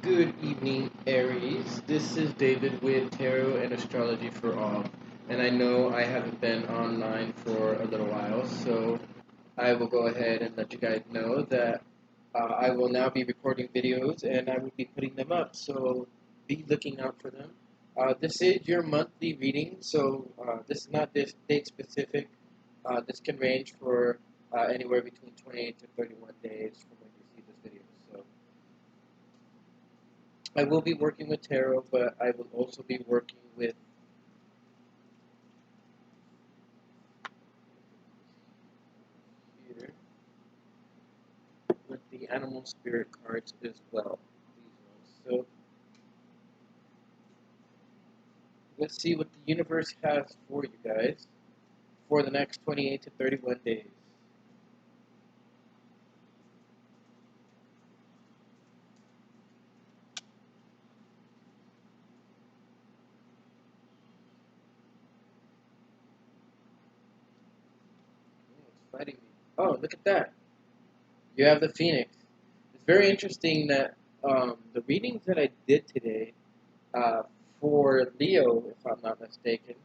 Good evening, Aries. This is David with Tarot and Astrology for All. And I know I haven't been online for a little while, so I will go ahead and let you guys know that I will now be recording videos and I will be putting them up, so be looking out for them. This is your monthly reading, so this is not this date specific. This can range for anywhere between 28 to 31 days from when you see this video. So I will be working with tarot, but I will also be working with here with the animal spirit cards as well. These ones. So let's see what the universe has for you guys for the next 28 to 31 days. Oh, it's fighting me. Oh, look at that. You have the Phoenix. It's very interesting that the readings that I did today uh, for Leo, if I'm not mistaken,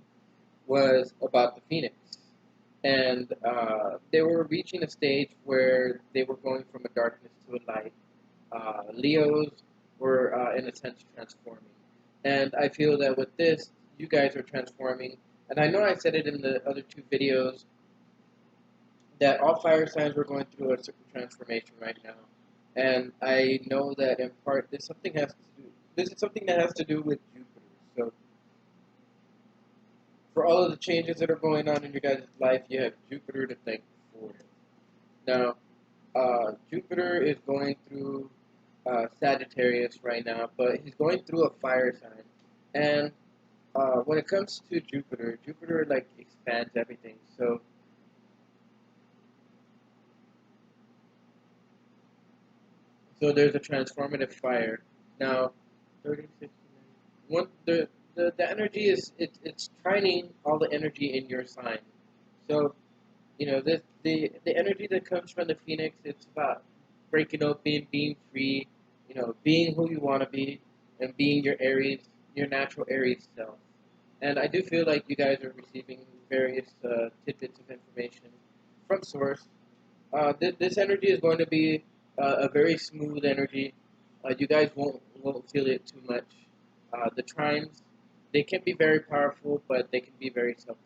was about the Phoenix. And they were reaching a stage where they were going from a darkness to a light. Leos were, in a sense, transforming. And I feel that with this, you guys are transforming. And I know I said it in the other two videos that all fire signs were going through a certain transformation right now. And I know that in part this is something that has to do with Jupiter. So for all of the changes that are going on in your guys' life, you have Jupiter to thank for it. Now, Jupiter is going through Sagittarius right now, but he's going through a fire sign. And when it comes to Jupiter, Jupiter like expands everything. So there's a transformative fire. Now, 30, 60, one the energy is it's trining all the energy in your sign. So the energy that comes from the Phoenix, it's about breaking open, being free, being who you want to be, and being your natural Aries self. And I do feel like you guys are receiving various tidbits of information from source. This energy is going to be a very smooth energy. You guys won't feel it too much. The trines, they can be very powerful, but they can be very subtle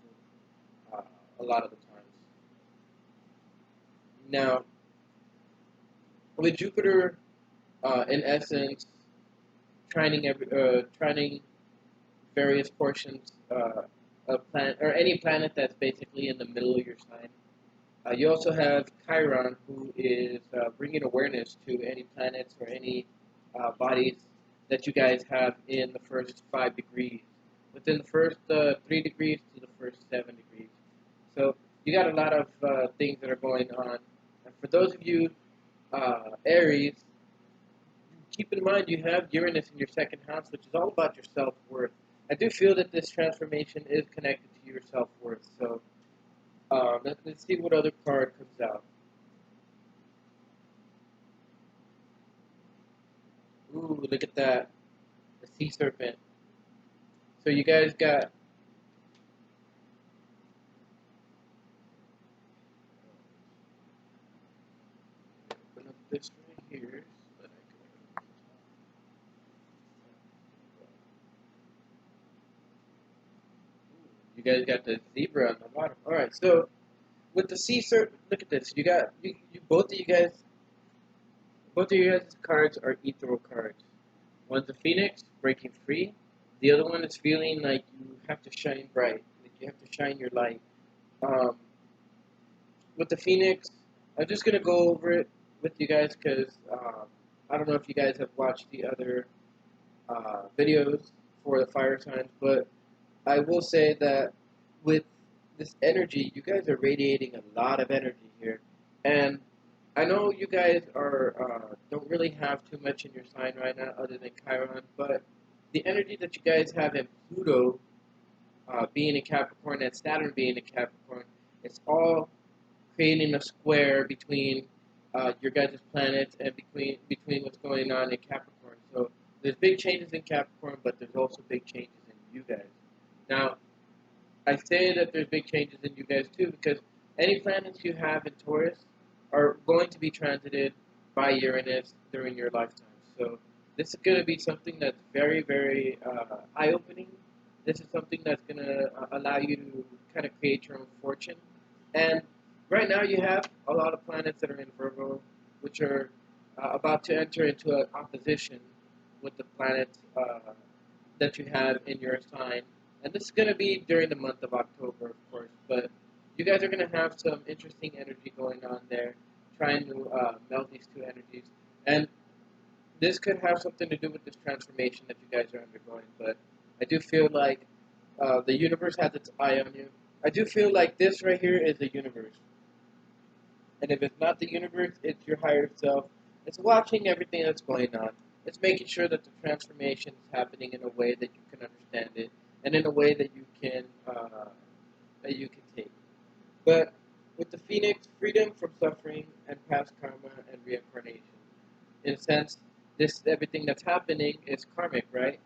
uh, a lot of the times. Now, with Jupiter, in essence, trining various portions of planet or any planet that's basically in the middle of your sign. You also have Chiron, who is bringing awareness to any planets or any bodies that you guys have in the first 5 degrees, within the first 3 degrees to the first 7 degrees. So you got a lot of things that are going on. And for those of you Aries, keep in mind you have Uranus in your second house, which is all about your self worth. I do feel that this transformation is connected to your self worth. So let's see what other card comes out. Ooh, look at that. The sea serpent. So you guys got open up this right here so that I can you guys got the zebra on the bottom. Alright, so with the sea serpent, look at this. You got both of you guys cards are ethereal cards. One's a phoenix, breaking free. The other one is feeling like you have to shine bright, like you have to shine your light. Um, with the phoenix, I'm just gonna go over it with you guys because I don't know if you guys have watched the other videos for the fire signs, but I will say that with this energy, you guys are radiating a lot of energy here, and I know you guys are don't really have too much in your sign right now, other than Chiron, but the energy that you guys have in Pluto being in Capricorn and Saturn being in Capricorn, it's all creating a square between your guys' planets and between what's going on in Capricorn. So There's big changes in Capricorn, but there's also big changes in you guys. Now, I say that there's big changes in you guys too because any planets you have in Taurus are going to be transited by Uranus during your lifetime. So this is going to be something that's very, very eye-opening. This is something that's going to allow you to kind of create your own fortune. And right now you have a lot of planets that are in Virgo, which are about to enter into an opposition with the planets that you have in your sign. And this is going to be during the month of October, of course, but you guys are going to have some interesting energy going on there, trying to meld these two energies. And this could have something to do with this transformation that you guys are undergoing, but I do feel like the universe has its eye on you. I do feel like this right here is the universe. And if it's not the universe, it's your higher self. It's watching everything that's going on. It's making sure that the transformation is happening in a way that you can understand it, and in a way that you can take. But with the Phoenix, freedom from suffering and past karma and reincarnation. In a sense, this everything that's happening is karmic, right?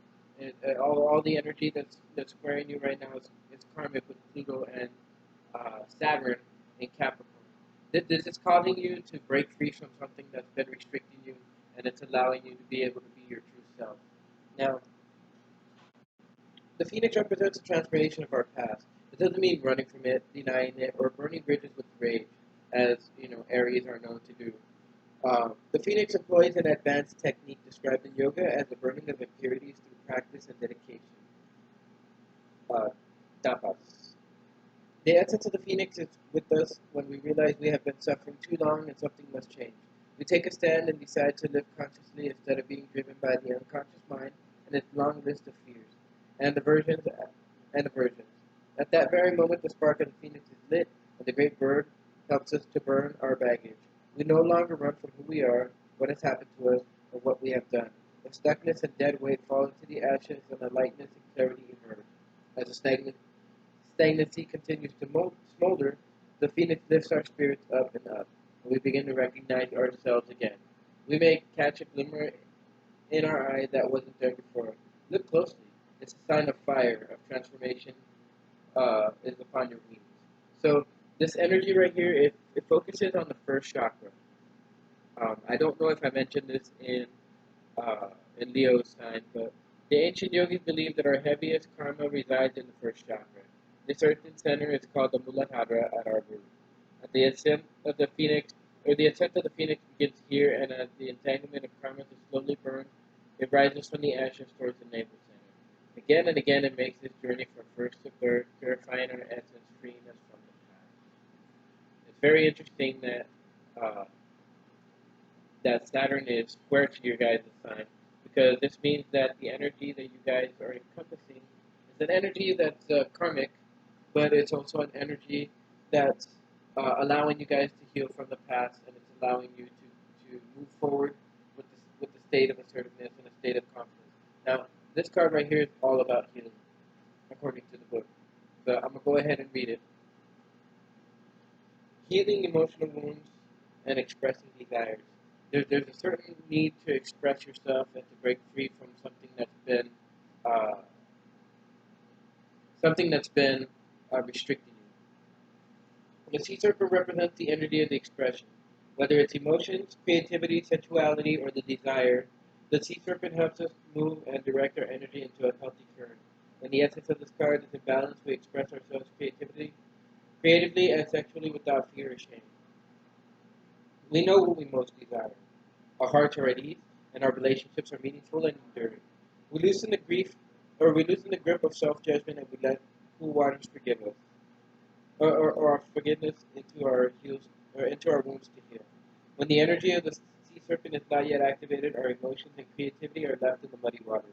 All the energy that's squaring you right now is karmic with Pluto and Saturn in Capricorn. This is causing you to break free from something that's been restricting you, and it's allowing you to be able to be your true self. Now, the Phoenix represents a transformation of our past. It doesn't mean running from it, denying it, or burning bridges with rage, as Aries are known to do. The Phoenix employs an advanced technique described in yoga as the burning of impurities through practice and dedication. Uh, tapas. The essence of the Phoenix is with us when we realize we have been suffering too long and something must change. We take a stand and decide to live consciously instead of being driven by the unconscious mind and its long list of fears and aversions and aversions. At that very moment, the spark of the Phoenix is lit, and the great bird helps us to burn our baggage. We no longer run from who we are, what has happened to us, or what we have done. The stuckness and dead weight fall into the ashes, and the lightness and clarity emerge. As the stagnancy continues to smolder, the Phoenix lifts our spirits up and up, and we begin to recognize ourselves again. We may catch a glimmer in our eye that wasn't there before. Look closely. It's a sign of fire, of transformation is upon your wings. So this energy right here, it focuses on the first chakra. I don't know if I mentioned this in Leo's sign, but the ancient yogis believe that our heaviest karma resides in the first chakra. This earthen center is called the Muladhara at our root. At the ascent of the phoenix, or the ascent of the phoenix begins here, and as the entanglement of karma is slowly burned, it rises from the ashes towards the navel center. Again and again, it makes this journey from first to third, purifying our essence, freeing us from the past. It's very interesting uh, that Saturn is square to your guys' sign, because this means that the energy that you guys are encompassing is an energy that's karmic, but it's also an energy that's allowing you guys to heal from the past, and it's allowing you to move forward with the state of assertiveness and a state of confidence. Now, this card right here is all about healing, according to the book. But I'm going to go ahead and read it. Healing emotional wounds and expressing desires. There's a certain need to express yourself and to break free from uh, something that's been restricting you. The sea serpent represents the energy of the expression. Whether it's emotions, creativity, sensuality, or the desire, the sea serpent helps us move and direct our energy into a healthy current. When the essence of this card is in balance, we express ourselves creatively and sexually without fear or shame. We know what we most desire. Our hearts are at ease, and our relationships are meaningful and enduring. We loosen the we loosen the grip of self-judgment, and we let cool waters forgive us, or our forgiveness into our wounds to heal. When the energy of the sea serpent is not yet activated, our emotions and creativity are left in the muddy waters.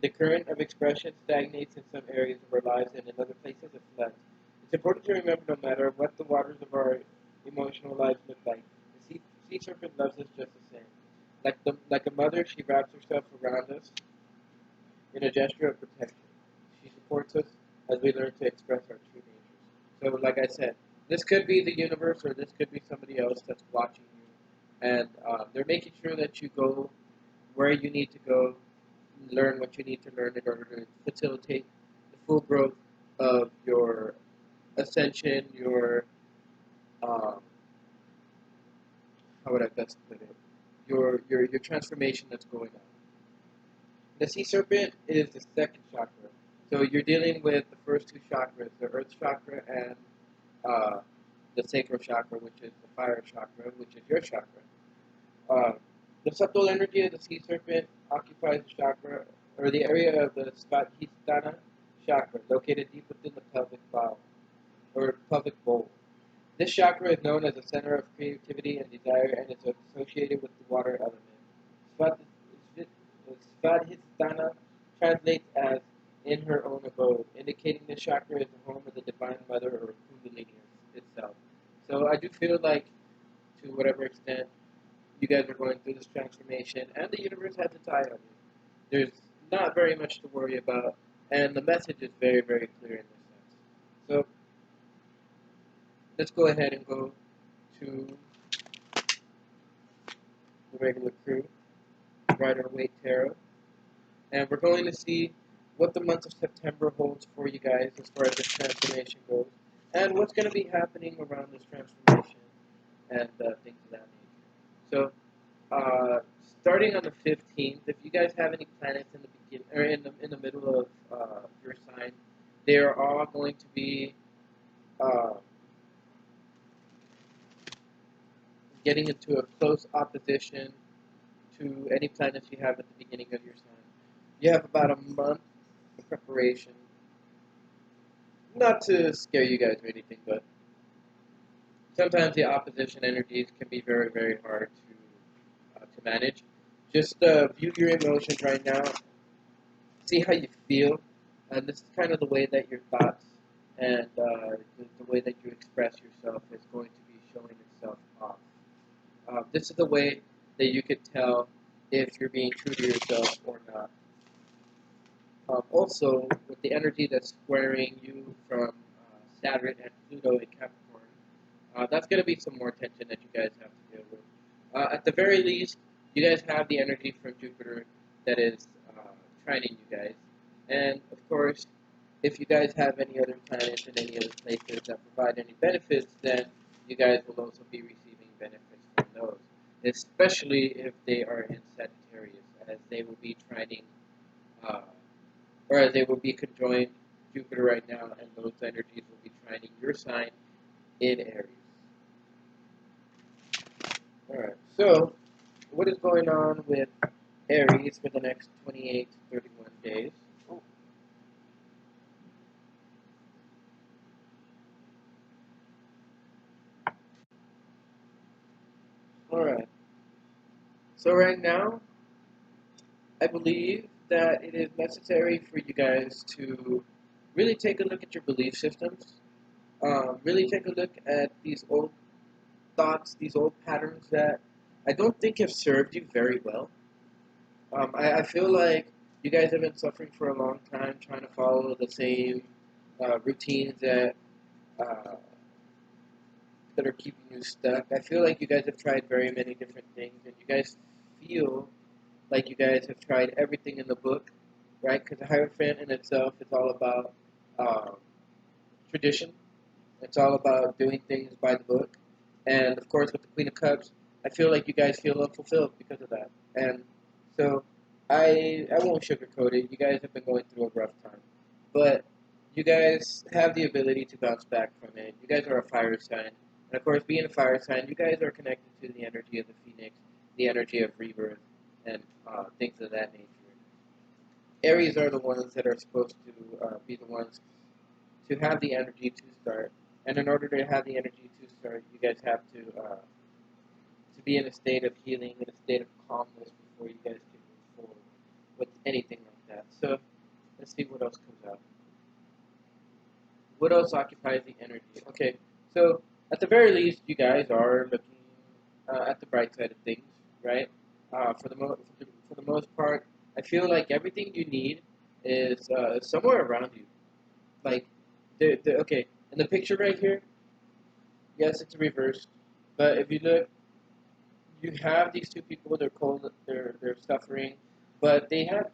The current of expression stagnates in some areas of our lives, and in other places it floods. It's important to remember, no matter what the waters of our emotional lives look like, the sea serpent loves us just the same. Like a mother, she wraps herself around us in a gesture of protection. She supports us as we learn to express our true natures. So, like I said, this could be the universe, or this could be somebody else that's watching you, and they're making sure that you go where you need to go, learn what you need to learn in order to facilitate the full growth of your ascension, your um, how would I best put it? Your transformation that's going on. The sea serpent is the second chakra. So you're dealing with the first two chakras, the earth chakra and uh, the sacral chakra, which is the fire chakra, which is your chakra. Uh, the subtle energy of the sea serpent occupies the chakra, or the area of the Svadhisthana chakra, located deep within the pelvic bowl, or pelvic bowl. This chakra is known as the center of creativity and desire, and is associated with the water element. Svadhisthana translates as "in her own abode," indicating this chakra is the home of the Divine Mother or Kundalini itself. So I do feel like, to whatever extent, you guys are going through this transformation, and the universe has its eye on you. There's not very much to worry about, and the message is very, very clear in this sense. So let's go ahead and go to the regular crew, Rider Waite Tarot, and we're going to see what the month of September holds for you guys as far as this transformation goes, and what's going to be happening around this transformation and things of that nature. So, starting on the 15th, if you guys have any planets in the begin or in the middle of your sign, they are all going to be uh, getting into a close opposition to any planets you have at the beginning of your sign. You have about a month of preparation. Not to scare you guys or anything, but sometimes the opposition energies can be very, very hard to manage. Just view your emotions right now. See how you feel. And this is kind of the way that your thoughts and the way that you express yourself is going to be showing itself off. This is the way that you could tell if you're being true to yourself or not. Also, with the energy that's squaring you from Saturn and Pluto in Capricorn, that's going to be some more tension that you guys have to deal with. At the very least, you guys have the energy from Jupiter that is trining you guys. And, of course, if you guys have any other planets in any other places that provide any benefits, then you guys will also be receiving benefits from those, especially if they are in Sagittarius, as they will be trining, uh, or as they will be conjoined Jupiter right now, and those energies will be trining your sign in Aries. Alright, so what is going on with Aries for the next 28 to 31 days? Oh. Alright, so right now, I believe that it is necessary for you guys to really take a look at your belief systems, really take a look at these old thoughts, these old patterns that I don't think have served you very well. I feel like you guys have been suffering for a long time trying to follow the same routines uh, that are keeping you stuck. I feel like you guys have tried very many different things, and you guys feel like you guys have tried everything in the book, right? Because the Hierophant in itself is all about um, tradition. It's all about doing things by the book. And of course, with the Queen of Cups, I feel like you guys feel unfulfilled because of that. And so I won't sugarcoat it. You guys have been going through a rough time. But you guys have the ability to bounce back from it. You guys are a fire sign. And of course, being a fire sign, you guys are connected to the energy of the phoenix, the energy of rebirth, and things of that nature. Aries are the ones that are supposed to be the ones to have the energy to start. And in order to have the energy to start, you guys have to be in a state of healing, in a state of calmness before you guys can move forward with anything like that. So let's see what else comes out. What else occupies the energy? Okay, so at the very least, you guys are looking at the bright side of things, right? For the most part, I feel like everything you need is somewhere around you. Like, okay, in the picture right here, yes, it's reversed, but if you look, you have these two people. They're cold. They're suffering, but they have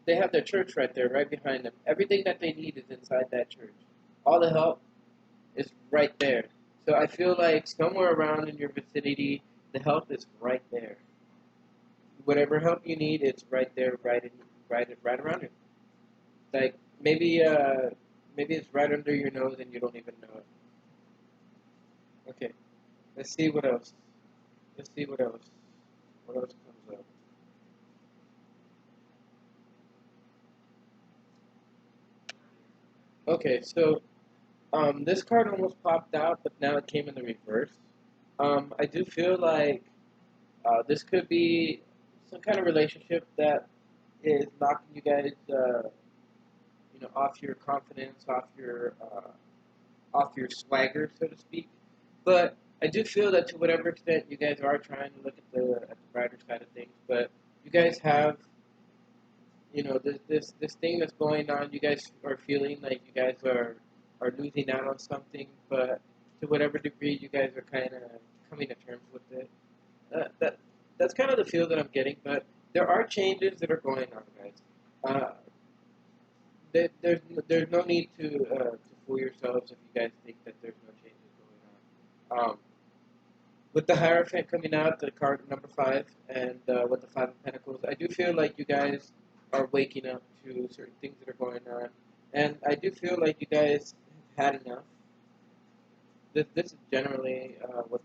they have their church right there, right behind them. Everything that they need is inside that church. All the help is right there. So I feel like somewhere around in your vicinity, the help is right there. Whatever help you need, it's right there, right around you. Like maybe it's right under your nose and you don't even know it. Okay, let's see what else. Let's see what else. What else comes up? Okay, so this card almost popped out, but now it came in the reverse. I do feel like this could be some kind of relationship that is knocking you guys, off your confidence, off your swagger, so to speak. But I do feel that to whatever extent you guys are trying to look at the brighter side of things, but you guys have, this thing that's going on. You guys are feeling like you guys are losing out on something, but to whatever degree you guys are kind of coming to terms with it. That's kind of the feel that I'm getting, but there are changes that are going on, guys. Uh, there's no need to fool yourselves if you guys think that there's no changes going on. With the Hierophant coming out, the card number 5, and with the Five of Pentacles, I do feel like you guys are waking up to certain things that are going on, and I do feel like you guys have had enough. This is generally what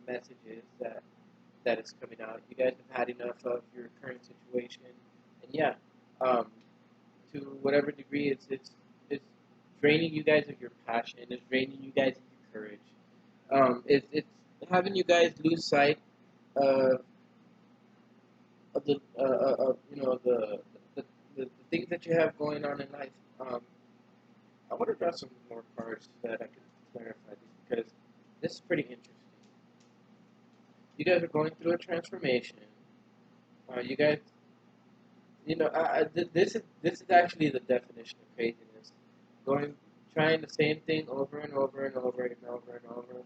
the message is that is coming out. You guys have had enough of your current situation, and yeah, um, to whatever degree, it's draining you guys of your passion. It's draining you guys of your courage. It's having you guys lose sight of of the the, the things that you have going on in life. I want to draw some more cards that I can clarify this because this is pretty interesting. You guys are going through a transformation. You guys, this is actually the definition of craziness. Going, trying the same thing over and over and over and over and over and over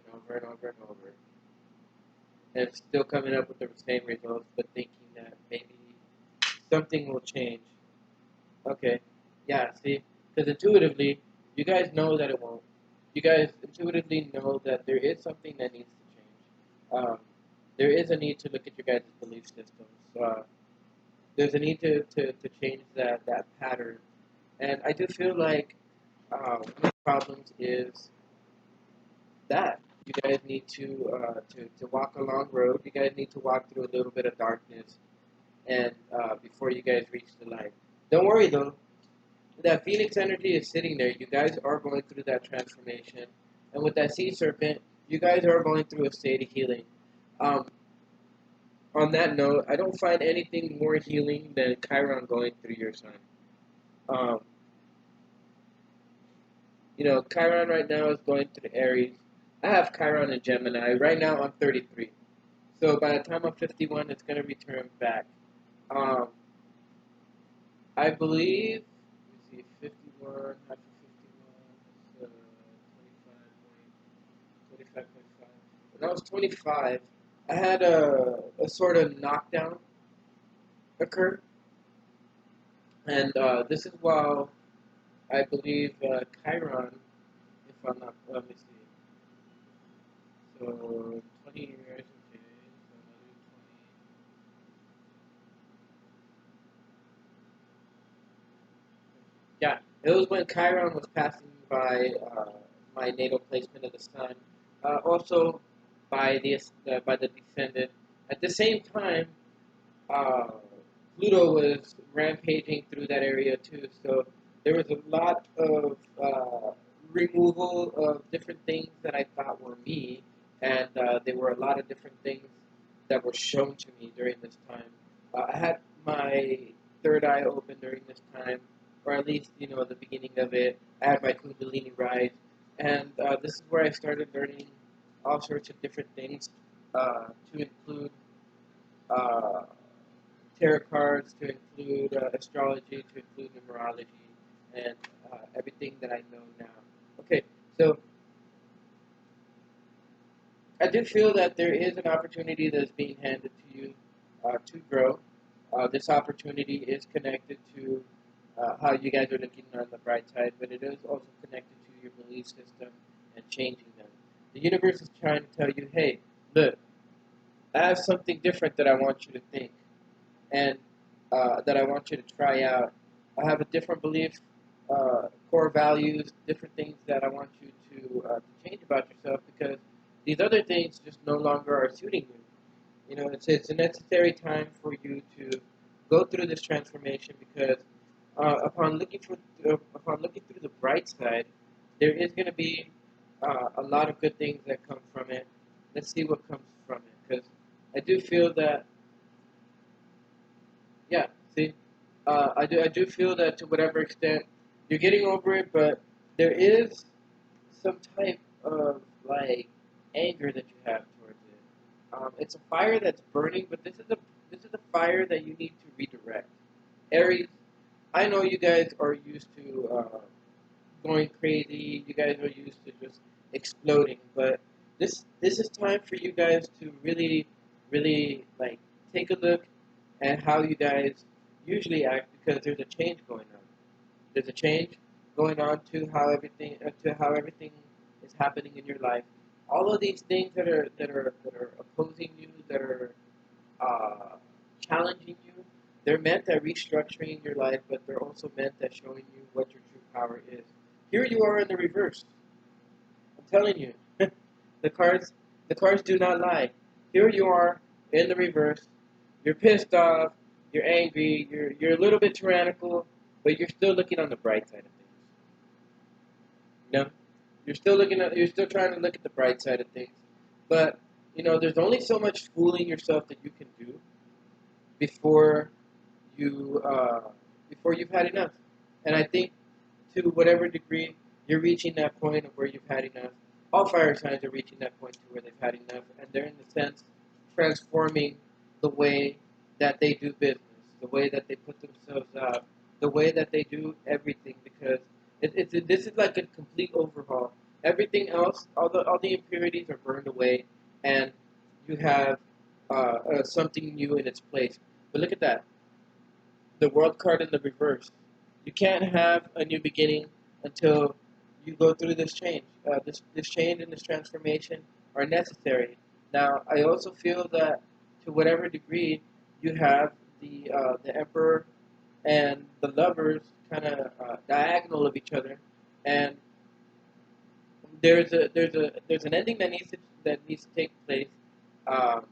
and over and over and over, and still coming up with the same results, but thinking that maybe something will change. Okay, yeah, see, because intuitively, you guys know that it won't. You guys intuitively know that there is something that needs to change. There is a need to look at your guys' belief systems. There's a need to change that pattern. And I do feel like one of the problems is that you guys need to walk a long road. You guys need to walk through a little bit of darkness, and before you guys reach the light. Don't worry though. That Phoenix energy is sitting there. You guys are going through that transformation, and with that Sea Serpent, you guys are going through a state of healing. Um, on that note, I don't find anything more healing than Chiron going through your sign. Um, Chiron right now is going through Aries. I have Chiron in Gemini. Right now, I'm 33. So by the time I'm 51, it's going to return back. Um, I believe, let me see, 51, half of 51 is 25.5. When I was 25, I had a sort of knockdown occur. And this is while I believe Chiron, if I'm not, let me see. So 20 years, okay. So another 20. Yeah, it was when Chiron was passing by my natal placement of the sun. Also by the descendant. At the same time, uh, Pluto was rampaging through that area too. So there was a lot of removal of different things that I thought were me, and there were a lot of different things that were shown to me during this time. I had my third eye open during this time, or at least the beginning of it. I had my Kundalini rise, and this is where I started learning all sorts of different things, to include. Uh, Tarot cards, to include astrology, to include numerology, and everything that I know now. Okay, so I do feel that there is an opportunity that is being handed to you to grow. This opportunity is connected to how you guys are looking on the bright side, but it is also connected to your belief system and changing them. The universe is trying to tell you, hey, look, I have something different that I want you to think and that I want you to try out. I have a different belief, core values, different things that I want you to change about yourself because these other things just no longer are suiting you. You know, it's a necessary time for you to go through this transformation because upon looking through the bright side, there is going to be a lot of good things that come from it. Let's see what comes from it because I do feel that yeah, see, I do feel that to whatever extent you're getting over it, but there is some type of like anger that you have towards it. It's a fire that's burning, but this is a fire that you need to redirect. Aries, I know you guys are used to going crazy. You guys are used to just exploding, but this is time for you guys to really like take a look at how you guys usually act because there's a change going on. There's a change going on to how everything is happening in your life. All of these things that are opposing you, that are uh, challenging you, they're meant at restructuring your life, but they're also meant at showing you what your true power is. Here you are in the reverse. I'm telling you, the cards the cards do not lie. Here you are in the reverse. You're pissed off. You're angry. You're a little bit tyrannical, but you're still looking on the bright side of things. You know, you're still trying to look at the bright side of things. But there's only so much fooling yourself that you can do before you before you've had enough. And I think to whatever degree you're reaching that point of where you've had enough. All fire signs are reaching that point to where they've had enough, and they're in the sense transforming the way that they do business, the way that they put themselves out, the way that they do everything. Because this is like a complete overhaul. Everything else, all the impurities are burned away, and you have something new in its place. But look at that, the world card in the reverse. You can't have a new beginning until you go through this change. This change and this transformation are necessary. Now, I also feel that to whatever degree you have the emperor and the lovers kind of diagonal of each other, and there's an ending that needs to take place. Um,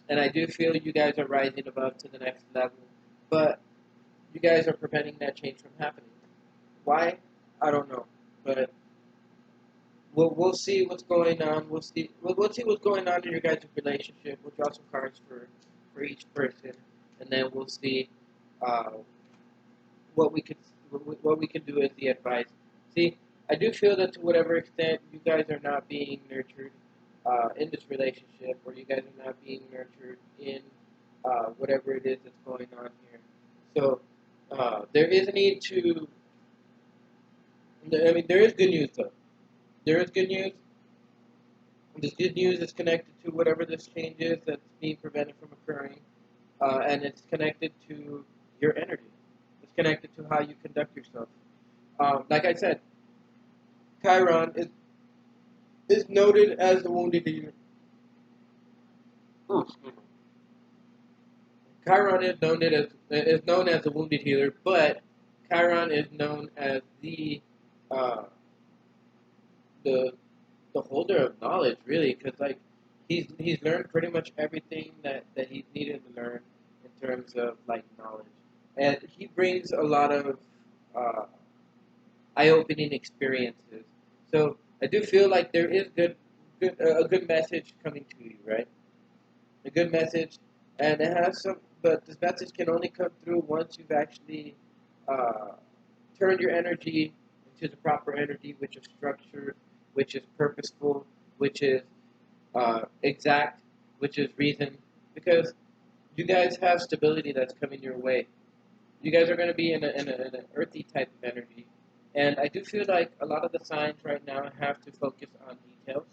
and I do feel you guys are rising above to the next level, but you guys are preventing that change from happening. Why? I don't know, but we'll see what's going on. We'll see what's going on in your guys' relationship. We'll draw some cards for each person, and then we'll see uh, what we could what we can do as the advice. See, I do feel that to whatever extent you guys are not being nurtured in this relationship, or you guys are not being nurtured in whatever it is that's going on here. So there is a need to. I mean, there is good news though. There is good news. This good news is connected to whatever this change is that's being prevented from occurring, and it's connected to your energy. It's connected to how you conduct yourself. Like I said, Chiron is noted as the wounded healer. Ooh, excuse me. Chiron is known as the wounded healer, but Chiron is known as uh, the the holder of knowledge, really, because like he's learned pretty much everything that he's needed to learn in terms of like knowledge, and he brings a lot of uh, eye-opening experiences. So I do feel like there is a good message coming to you, right? A good message, and it has some, but this message can only come through once you've actually uh, turned your energy into the proper energy, which is structured, which is purposeful, which is exact, which is reason, because you guys have stability that's coming your way. You guys are going to be in an earthy type of energy, and I do feel like a lot of the signs right now have to focus on details.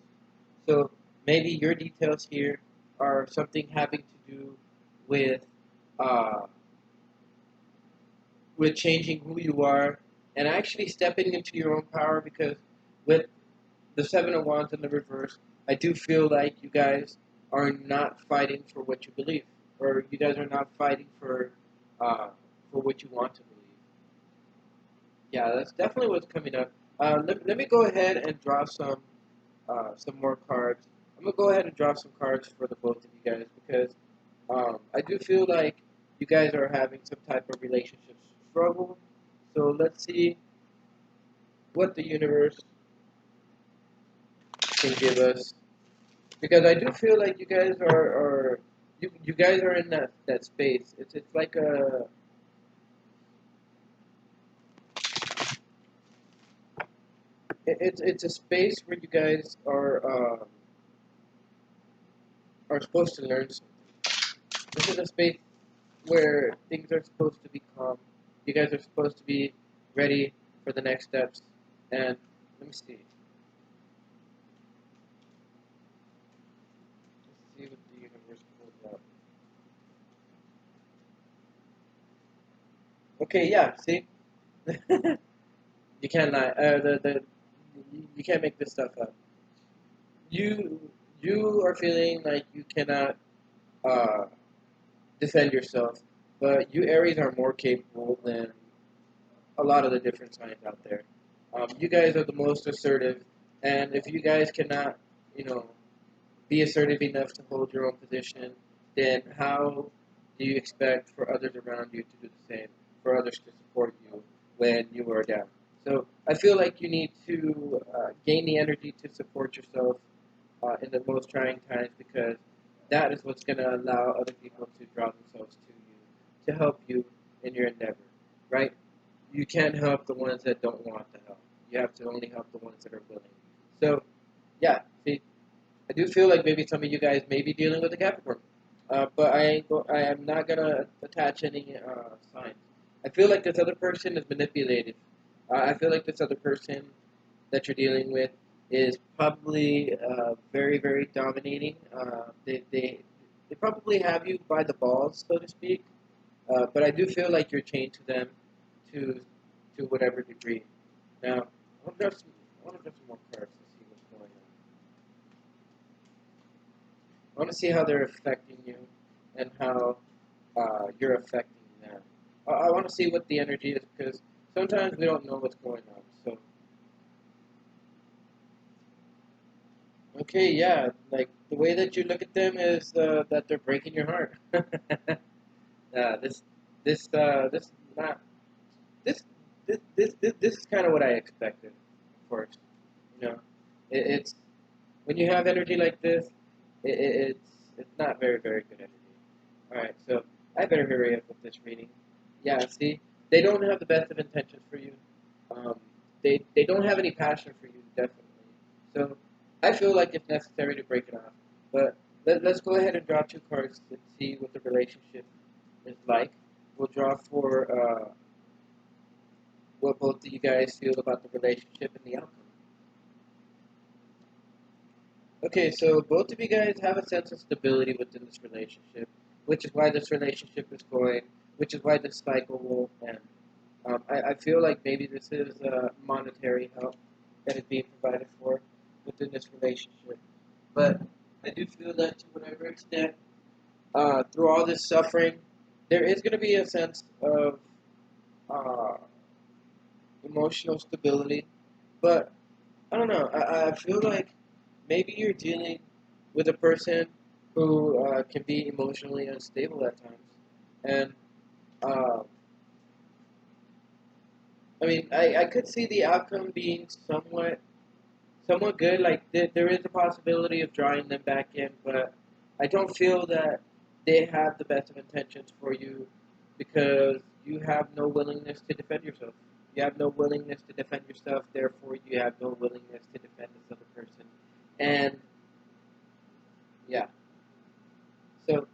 So maybe your details here are something having to do with uh, with changing who you are and actually stepping into your own power because with the Seven of Wands in the reverse, I do feel like you guys are not fighting for what you believe, or you guys are not fighting for what you want to believe. Yeah, that's definitely what's coming up. Let me go ahead and draw some more cards. I'm gonna go ahead and draw some cards for the both of you guys because I do feel like you guys are having some type of relationship struggle. So let's see what the universe can give us because I do feel like you guys are you guys are in that space. It's like it's a space where you guys are supposed to learn something. This is a space where things are supposed to be calm. You guys are supposed to be ready for the next steps. And let me see. Let's see what the universe pulls out. Okay, yeah. See, you can't lie. You can't make this stuff up. You you are feeling like you cannot uh, defend yourself, but you Aries are more capable than a lot of the different signs out there. You guys are the most assertive, and if you guys cannot, you know, be assertive enough to hold your own position, then how do you expect for others around you to do the same, for others to support you when you are down? So I feel like you need to gain the energy to support yourself in the most trying times because that is what's going to allow other people to draw themselves to you to help you in your endeavor, right? You can't help the ones that don't want to help. You have to only help the ones that are willing. So, yeah, see, I do feel like maybe some of you guys may be dealing with a Capricorn, but I am not gonna attach any signs. I feel like this other person is manipulative. I feel like this other person that you're dealing with is probably very, very dominating. They probably have you by the balls, so to speak. But I do feel like you're chained to them to to whatever degree. Now, I want to draw some more cards to see what's going on. I want to see how they're affecting you and how you're affecting them. I want to see what the energy is because sometimes we don't know what's going on. So, okay, yeah, like the way that you look at them is that they're breaking your heart. This, this not this, this is kind of what I expected, of course. You know, it's when you have energy like this, it's not very very good energy. All right, so I better hurry up with this reading. Yeah, see, they don't have the best of intentions for you. Um, they don't have any passion for you, definitely. So I feel like it's necessary to break it off. But let's go ahead and draw two cards and see what the relationship is like. We'll draw for what both of you guys feel about the relationship and the outcome. Okay, so both of you guys have a sense of stability within this relationship, which is why this relationship is going, which is why this cycle will end. I feel like maybe this is monetary help that is being provided for within this relationship. But I do feel that to whatever extent, through all this suffering, there is going to be a sense of uh, emotional stability. But I don't know. I feel like maybe you're dealing with a person who can be emotionally unstable at times. And uh, I mean, I could see the outcome being somewhat good. Like there is a possibility of drawing them back in, but I don't feel that they have the best of intentions for you because you have no willingness to defend yourself. You have no willingness to defend yourself. Therefore, you have no willingness to defend this other person. And yeah, so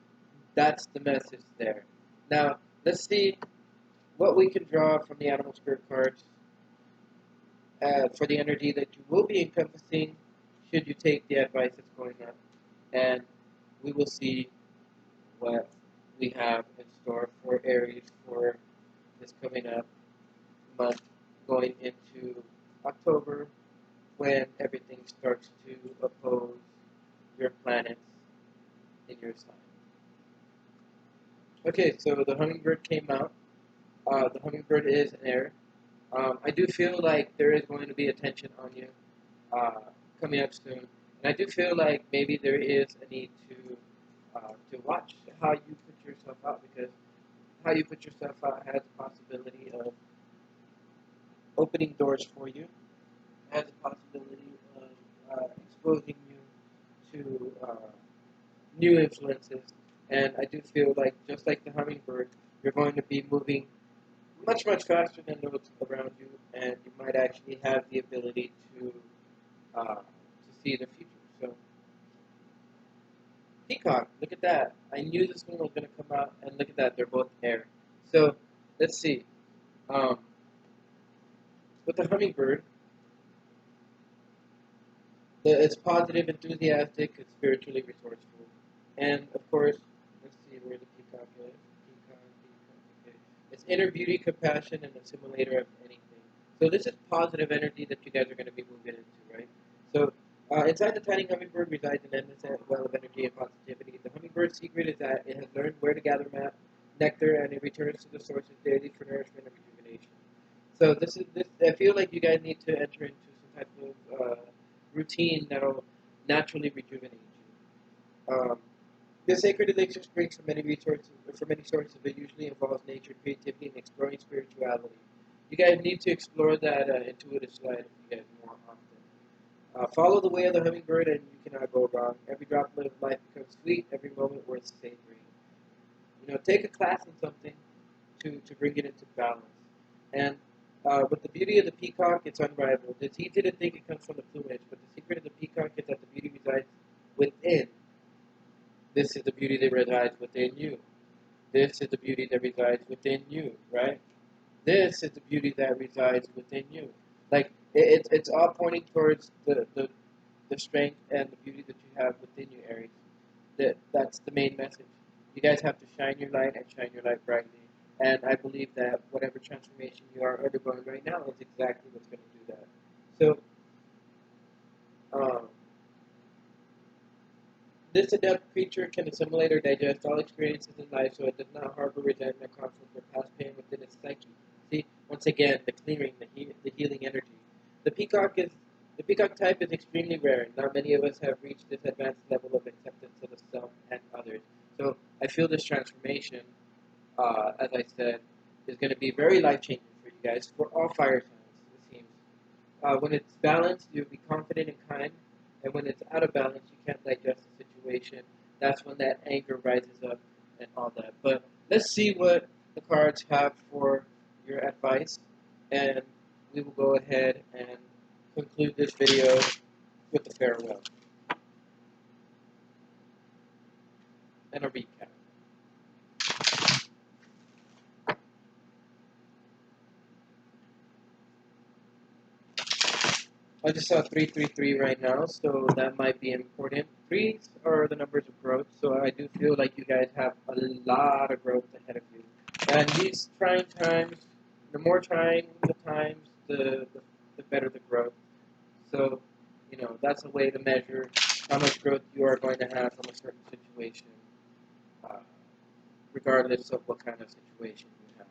that's the message there. Now let's see what we can draw from the animal spirit cards for the energy that you will be encompassing should you take the advice that's going on. And we will see what we have in store for Aries for this coming up month, going into October, when everything starts to oppose your planets in your sign. Okay, so the hummingbird came out. The hummingbird is an air. I do feel like there is going to be attention on you uh, coming up soon, and I do feel like maybe there is a need to watch how you put yourself out, because how you put yourself out has a possibility of opening doors for you, has a possibility of exposing you to new influences, and I do feel like just like the hummingbird, you're going to be moving much faster than those around you, and you might actually have the ability to see the future. So, peacock, look at that. I knew this one was going to come out, and look at that, they're both air. So, let's see. Um, with the hummingbird, it's positive, enthusiastic, it's spiritually resourceful. And, of course, let's see where the peacock is. Peacock, okay. It's inner beauty, compassion, and assimilator of anything. So this is positive energy that you guys are going to be moving into, right? So inside the tiny hummingbird resides an endless well of energy and positivity. The hummingbird's secret is that it has learned where to gather nectar, and it returns to the sources daily for nourishment and rejuvenation. So this. I feel like you guys need to enter into some type of routine that'll naturally rejuvenate you. The sacred elixir springs from many sources, but usually involves nature, creativity, and exploring spirituality. You guys need to explore that intuitive side of you guys more often. Follow the way of the hummingbird, and you cannot go wrong. Every droplet of life becomes sweet. Every moment worth savoring. Take a class in something to bring it into balance. And with the beauty of the peacock, it's unrivaled. It's easy to think it comes from the plumage, but the secret of the peacock is that the beauty resides within. This is the beauty that resides within you. This is the beauty that resides within you, right? This is the beauty that resides within you. Like, it's all pointing towards the strength and the beauty that you have within you, Aries. That's the main message. You guys have to shine your light and shine your light brightly. And I believe that whatever transformation you are undergoing right now is exactly what's going to do that. So, um, this adept creature can assimilate or digest all experiences in life, so it does not harbor resentment, conflict, or past pain within its psyche. See, once again, the clearing, the healing energy. The peacock is the peacock type is extremely rare. Not many of us have reached this advanced level of acceptance of the self and others. So I feel this transformation, as I said, is going to be very life changing for you guys, for all fire signs. It seems. When it's balanced, you'll be confident and kind, and when it's out of balance, you can't digest the situation. That's when that anger rises up and all that. But let's see what the cards have for your advice, and we will go ahead and conclude this video with a farewell and a recap. I just saw 333 right now, so that might be important. Threes are the numbers of growth, so I do feel like you guys have a lot of growth ahead of you. And these trying times, the more trying the times, the better the growth. So, that's a way to measure how much growth you are going to have from a certain situation, uh, regardless of what kind of situation you have.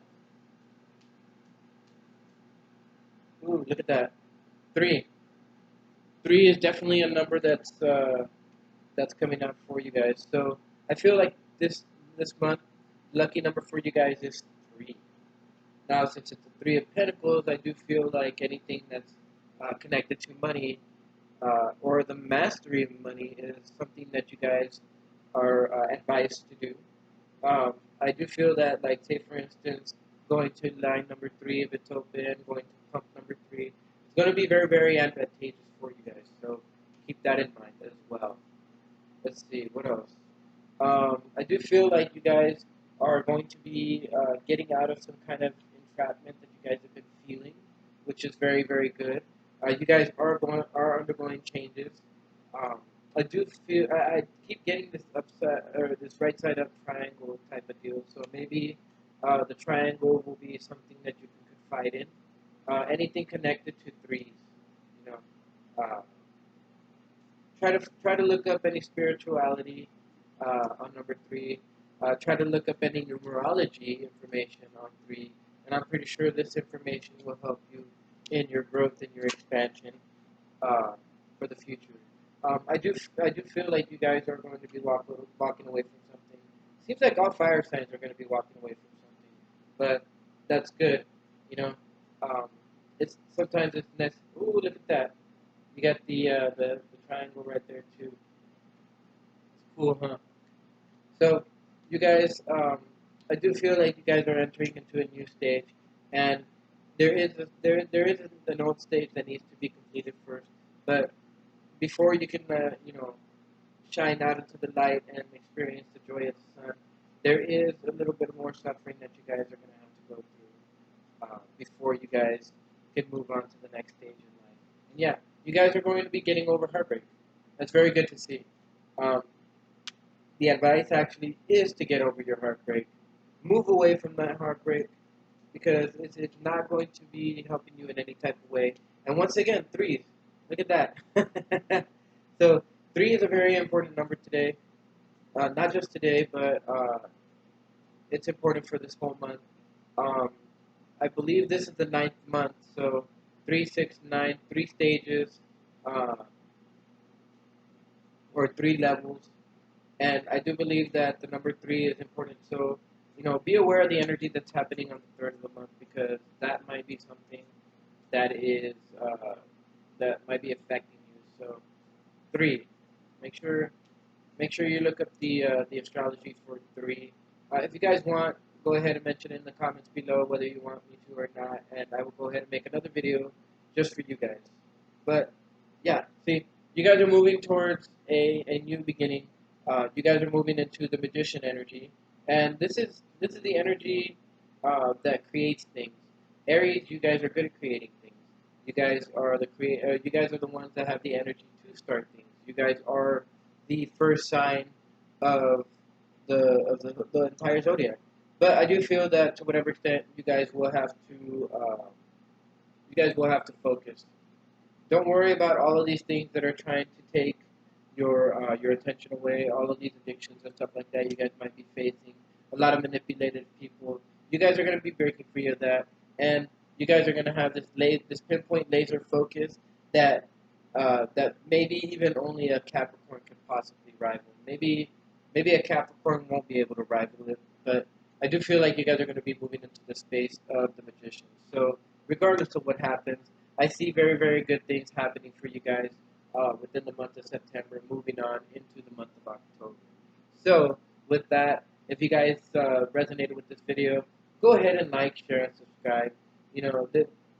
Ooh, look at that. Three. Three is definitely a number that's coming up for you guys. So I feel like this month, lucky number for you guys is 3. Now, since it's the 3 of Pentacles, I do feel like anything that's connected to money or the mastery of money is something that you guys are advised to do. I do feel that, like, say for instance, going to line number 3 if it's open, going to pump number 3, it's going to be very, very advantageous for you guys. So keep that in mind as well. Let's see, what else? I do feel like you guys are going to be getting out of some kind of entrapment that you guys have been feeling, which is very, very good. You guys are undergoing changes. Um, I do feel I keep getting this upset or this right side up triangle type of deal. So maybe The triangle will be something that you can confide in. Anything connected to threes, you know. Try to look up any spirituality on number three. Try to look up any numerology information on three, and I'm pretty sure this information will help you in your growth and your expansion uh, for the future. I do feel like you guys are going to be walking away from something. Seems like all fire signs are going to be walking away from something, but that's good. You know, um, it's sometimes it's nice. Ooh, look at that! You got the triangle right there too. It's cool, huh? So, you guys, I do feel like you guys are entering into a new stage, and there is an old stage that needs to be completed first. But before you can, shine out into the light and experience the joy of the sun, there is a little bit more suffering that you guys are going to have to go through before you guys can move on to the next stage in life. And yeah, you guys are going to be getting over heartbreak. That's very good to see. Um, the advice actually is to get over your heartbreak. Move away from that heartbreak because it's not going to be helping you in any type of way. And once again, threes. Look at that. So, three is a very important number today. Not just today, but it's important for this whole month. Um, I believe this is the ninth month, so 3, 6, 9, 3 stages, uh, or 3 levels. And I do believe that the number three is important. So, be aware of the energy that's happening on the third of the month because that might be something that is that might be affecting you. So, three, make sure make sure you look up the astrology for three. If you guys want, go ahead and mention it in the comments below whether you want me to or not, and I will go ahead and make another video just for you guys. But yeah, see, you guys are moving towards a new beginning. You guys are moving into the magician energy, and this is the energy that creates things. Aries, you guys are good at creating things. You guys are You guys are the ones that have the energy to start things. You guys are the first sign of the entire zodiac. But I do feel that to whatever extent you guys will have to focus. Don't worry about all of these things that are trying to take your attention away. All of these addictions and stuff like that you guys might be facing. A lot of manipulated people. You guys are going to be breaking free of that, and you guys are going to have this pinpoint laser focus that maybe even only a Capricorn can possibly rival. Maybe a Capricorn won't be able to rival it, but I do feel like you guys are going to be moving into the space of the magician. So regardless of what happens, I see very, very good things happening for you guys within the month of September, moving on into the month of October. So, with that, if you guys resonated with this video, go ahead and like, share, and subscribe.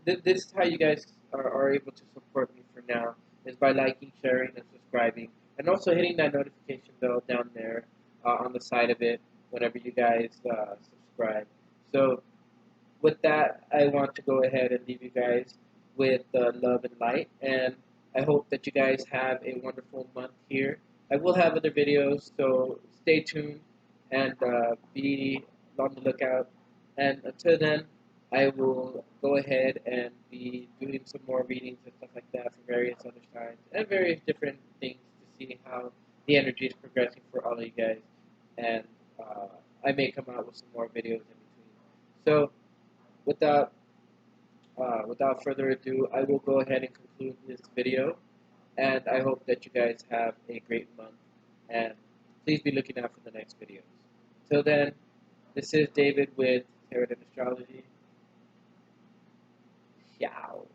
This is how you guys are able to support me for now, is by liking, sharing, and subscribing, and also hitting that notification bell down there on the side of it whenever you guys subscribe. So, with that, I want to go ahead and leave you guys with love and light. And I hope that you guys have a wonderful month here. I will have other videos, so stay tuned and be on the lookout. And until then, I will go ahead and be doing some more readings and stuff like that for various other signs and various different things to see how the energy is progressing for all of you guys. And uh, I may come out with some more videos in between. So, without without further ado, I will go ahead and conclude this video, and I hope that you guys have a great month, and please be looking out for the next videos. Till then, this is David with Tarot and Astrology. Ciao.